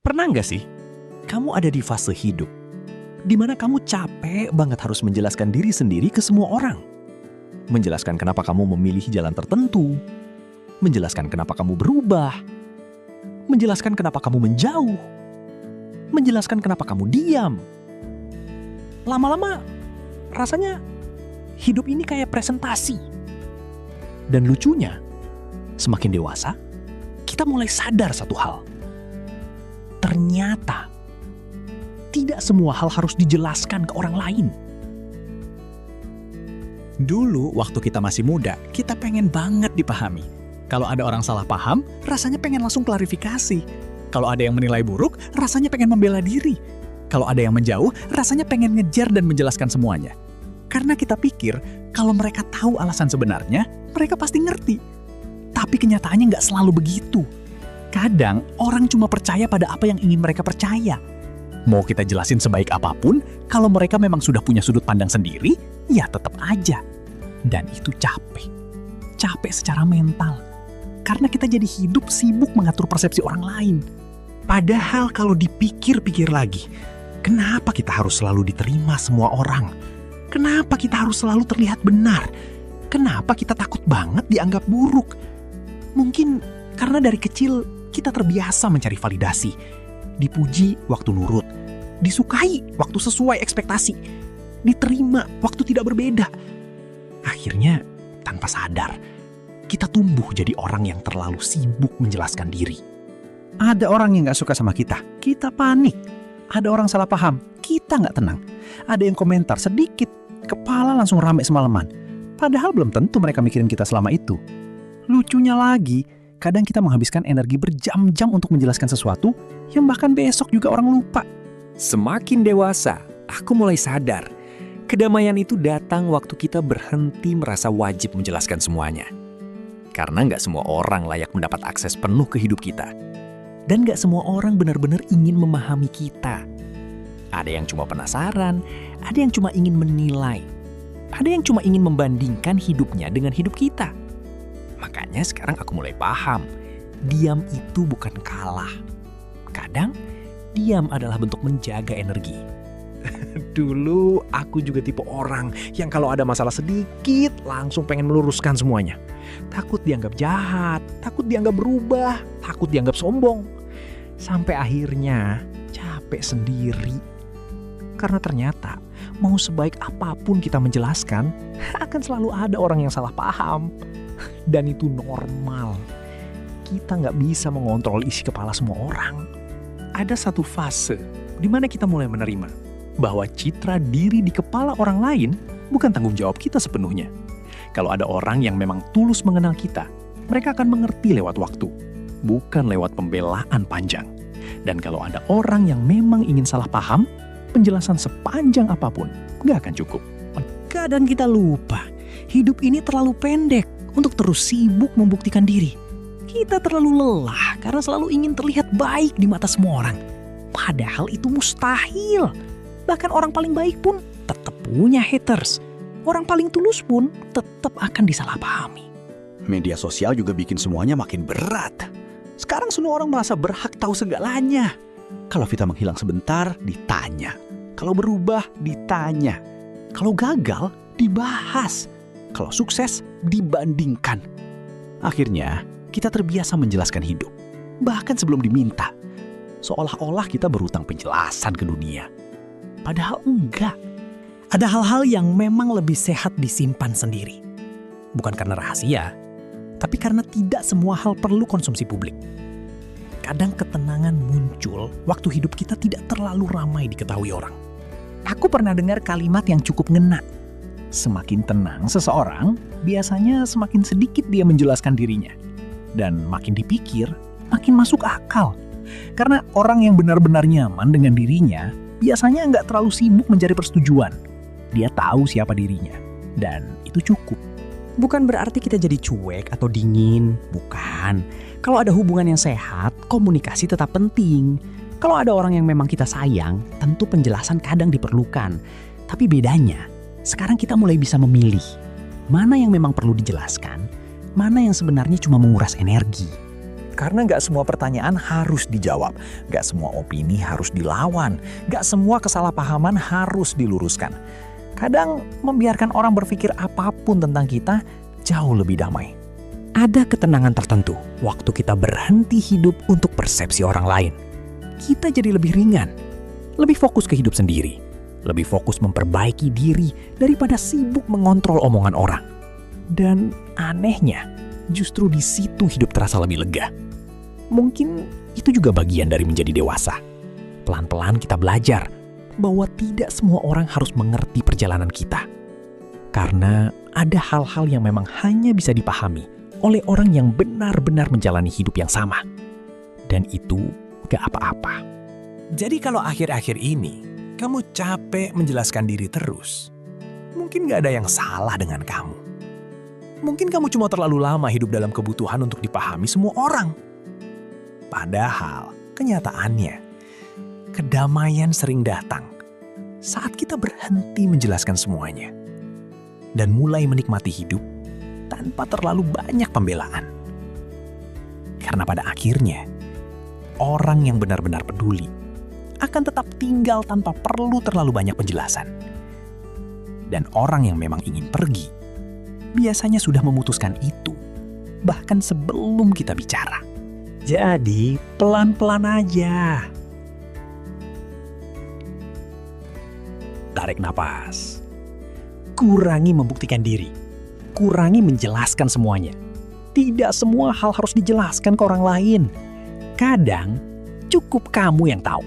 Pernah nggak sih, kamu ada di fase hidup di mana kamu capek banget harus menjelaskan diri sendiri ke semua orang? Menjelaskan kenapa kamu memilih jalan tertentu, menjelaskan kenapa kamu berubah, menjelaskan kenapa kamu menjauh, menjelaskan kenapa kamu diam. Lama-lama, rasanya hidup ini kayak presentasi. Dan lucunya, semakin dewasa, kita mulai sadar satu hal. Ternyata, tidak semua hal harus dijelaskan ke orang lain. Dulu waktu kita masih muda, kita pengen banget dipahami. Kalau ada orang salah paham, rasanya pengen langsung klarifikasi. Kalau ada yang menilai buruk, rasanya pengen membela diri. Kalau ada yang menjauh, rasanya pengen ngejar dan menjelaskan semuanya. Karena kita pikir, kalau mereka tahu alasan sebenarnya, mereka pasti ngerti. Tapi kenyataannya nggak selalu begitu. Kadang, orang cuma percaya pada apa yang ingin mereka percaya. Mau kita jelasin sebaik apapun, kalau mereka memang sudah punya sudut pandang sendiri, ya tetap aja. Dan itu capek. Capek secara mental. Karena kita jadi hidup sibuk mengatur persepsi orang lain. Padahal kalau dipikir-pikir lagi, kenapa kita harus selalu diterima semua orang? Kenapa kita harus selalu terlihat benar? Kenapa kita takut banget dianggap buruk? Mungkin karena dari kecil kita terbiasa mencari validasi. Dipuji waktu nurut, disukai waktu sesuai ekspektasi, diterima waktu tidak berbeda. Akhirnya, tanpa sadar, kita tumbuh jadi orang yang terlalu sibuk menjelaskan diri. Ada orang yang gak suka sama kita panik. Ada orang salah paham, kita gak tenang. Ada yang komentar sedikit, kepala langsung rame semalaman. Padahal belum tentu mereka mikirin kita selama itu. Lucunya lagi, kadang kita menghabiskan energi berjam-jam untuk menjelaskan sesuatu yang bahkan besok juga orang lupa. Semakin dewasa, aku mulai sadar. Kedamaian itu datang waktu kita berhenti merasa wajib menjelaskan semuanya. Karena nggak semua orang layak mendapat akses penuh ke hidup kita. Dan nggak semua orang benar-benar ingin memahami kita. Ada yang cuma penasaran, ada yang cuma ingin menilai. Ada yang cuma ingin membandingkan hidupnya dengan hidup kita. Makanya sekarang aku mulai paham, diam itu bukan kalah. Kadang, diam adalah bentuk menjaga energi. Dulu aku juga tipe orang yang kalau ada masalah sedikit langsung pengen meluruskan semuanya. Takut dianggap jahat, takut dianggap berubah, takut dianggap sombong. Sampai akhirnya capek sendiri. Karena ternyata mau sebaik apapun kita menjelaskan, akan selalu ada orang yang salah paham. Dan itu normal. Kita nggak bisa mengontrol isi kepala semua orang. Ada satu fase di mana kita mulai menerima bahwa citra diri di kepala orang lain bukan tanggung jawab kita sepenuhnya. Kalau ada orang yang memang tulus mengenal kita, mereka akan mengerti lewat waktu, bukan lewat pembelaan panjang. Dan kalau ada orang yang memang ingin salah paham, penjelasan sepanjang apapun nggak akan cukup. Kadang kita lupa, hidup ini terlalu pendek untuk terus sibuk membuktikan diri. Kita terlalu lelah karena selalu ingin terlihat baik di mata semua orang. Padahal itu mustahil. Bahkan orang paling baik pun tetap punya haters. Orang paling tulus pun tetap akan disalahpahami. Media sosial juga bikin semuanya makin berat. Sekarang semua orang merasa berhak tahu segalanya. Kalau Vita menghilang sebentar, ditanya. Kalau berubah, ditanya. Kalau gagal, dibahas. Kalau sukses, dibandingkan. Akhirnya, kita terbiasa menjelaskan hidup. Bahkan sebelum diminta. Seolah-olah kita berutang penjelasan ke dunia. Padahal enggak. Ada hal-hal yang memang lebih sehat disimpan sendiri. Bukan karena rahasia, tapi karena tidak semua hal perlu konsumsi publik. Kadang ketenangan muncul waktu hidup kita tidak terlalu ramai diketahui orang. Aku pernah dengar kalimat yang cukup ngena. Semakin tenang seseorang, biasanya semakin sedikit dia menjelaskan dirinya. Dan makin dipikir, makin masuk akal. Karena orang yang benar-benar nyaman dengan dirinya, biasanya nggak terlalu sibuk mencari persetujuan. Dia tahu siapa dirinya, dan itu cukup. Bukan berarti kita jadi cuek atau dingin, bukan. Kalau ada hubungan yang sehat, komunikasi tetap penting. Kalau ada orang yang memang kita sayang, tentu penjelasan kadang diperlukan. Tapi bedanya, sekarang kita mulai bisa memilih mana yang memang perlu dijelaskan, mana yang sebenarnya cuma menguras energi. Karena nggak semua pertanyaan harus dijawab, nggak semua opini harus dilawan, nggak semua kesalahpahaman harus diluruskan. Kadang membiarkan orang berpikir apapun tentang kita jauh lebih damai. Ada ketenangan tertentu waktu kita berhenti hidup untuk persepsi orang lain. Kita jadi lebih ringan, lebih fokus ke hidup sendiri, lebih fokus memperbaiki diri daripada sibuk mengontrol omongan orang. Dan anehnya, justru di situ hidup terasa lebih lega. Mungkin itu juga bagian dari menjadi dewasa. Pelan-pelan kita belajar bahwa tidak semua orang harus mengerti perjalanan kita. Karena ada hal-hal yang memang hanya bisa dipahami oleh orang yang benar-benar menjalani hidup yang sama. Dan itu gak apa-apa. Jadi kalau akhir-akhir ini kamu capek menjelaskan diri terus, mungkin gak ada yang salah dengan kamu. Mungkin kamu cuma terlalu lama hidup dalam kebutuhan untuk dipahami semua orang. Padahal kenyataannya, kedamaian sering datang saat kita berhenti menjelaskan semuanya dan mulai menikmati hidup tanpa terlalu banyak pembelaan. Karena pada akhirnya, orang yang benar-benar peduli akan tetap tinggal tanpa perlu terlalu banyak penjelasan. Dan orang yang memang ingin pergi, biasanya sudah memutuskan itu, bahkan sebelum kita bicara. Jadi, pelan-pelan aja. Tarik napas. Kurangi membuktikan diri. Kurangi menjelaskan semuanya. Tidak semua hal harus dijelaskan ke orang lain. Kadang, cukup kamu yang tahu.